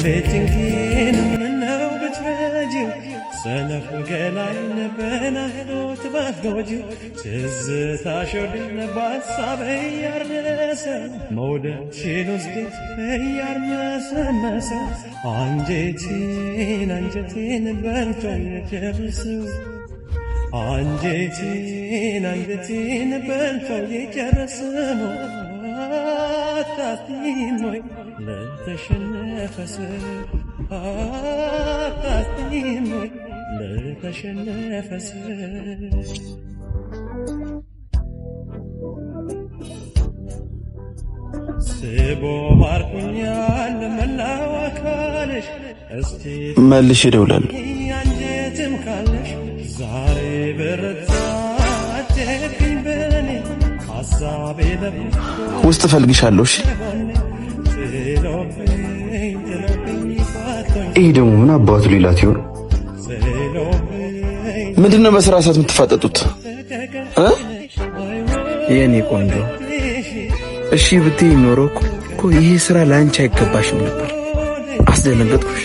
ሌሊትንኪን ምነው ብትረጂ ሰነፍ ገላይን በናህሎት ባትጎጂ ትዝታሽ ወዲን በሀሳብ እያረሰ መውደድሽን ውስጤት እያርመሰመሰ አንጀቴን በልቶ የጨርሰው አንጀቴን በልቶ የጨረሰው አታስቲሞይ ለተሸነፈ ሰው አታስቲሞይ ለተሸነፈ ሰው ስቦ ማርኩኛል መላው አካልሽ እስቲ መልሽ እደውላለሁ አንጀትም ካለሽ ዛሬ በረታ አትሄድኝ በኔ ሐሳቤ ለብሽ ውስጥ ፈልግሻለሁ እሺ ይሄ ደግሞ ምን አባቱ ሊላት ይሆን ምንድነው በስራ ሰዓት የምትፋጠጡት የኔ ቆንጆ እሺ ብትይ ኖሮ እኮ ይሄ ስራ ላንቺ አይገባሽም ነበር አስደነገጥኩሽ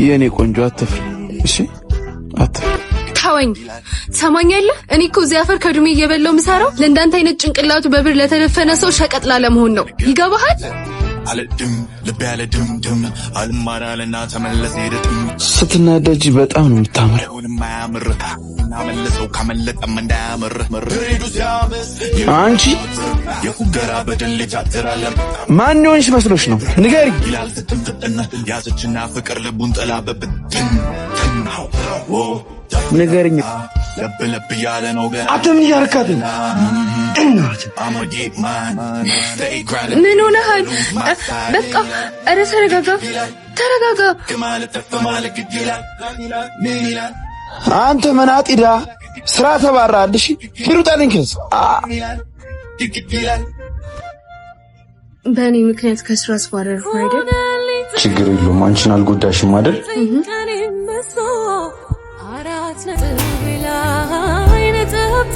የኔ ቆንጆ አትፍሪ እሺ አትፍሪ ታወኝ ሰማኛለህ እኔ እኮ እዚህ አፈር ከዱሜ እየበላው ምሰራው ለእንዳንተ አይነት ጭንቅላቱ በብር ለተደፈነ ሰው ሸቀጥላ ለመሆን ነው ይገባሃል አለድም ልብ ያለ ድምድም አልማራለና ተመለስ ሄደም ስትናደጂ በጣም ነው የምታምረው ማያምር እናመለሰው ካመለጠም እንዳያምር መሬዱ ሲያመስ አንቺ የፉገራ በደል ጃተራለም ማን ይሆንሽ መስሎሽ ነው ንገሪ ይላል ስትምጥና ያዘችና ፍቅር ልቡን ጥላ በብትን ንገሪኝ ለብ ያለ ነው ገና አተም ያርካት ምን ሆነሃል በቃ ኧረ ተረጋጋ አንተ መናጢዳ ስራ ተባራልሽ ይሩጣልኝ ከዛ በእኔ ምክንያት ከስራ አስባረርኩ አይደል ችግር የለውም አንቺን አልጎዳሽም አይደል አራት ነጥብ ላይ ነጥብ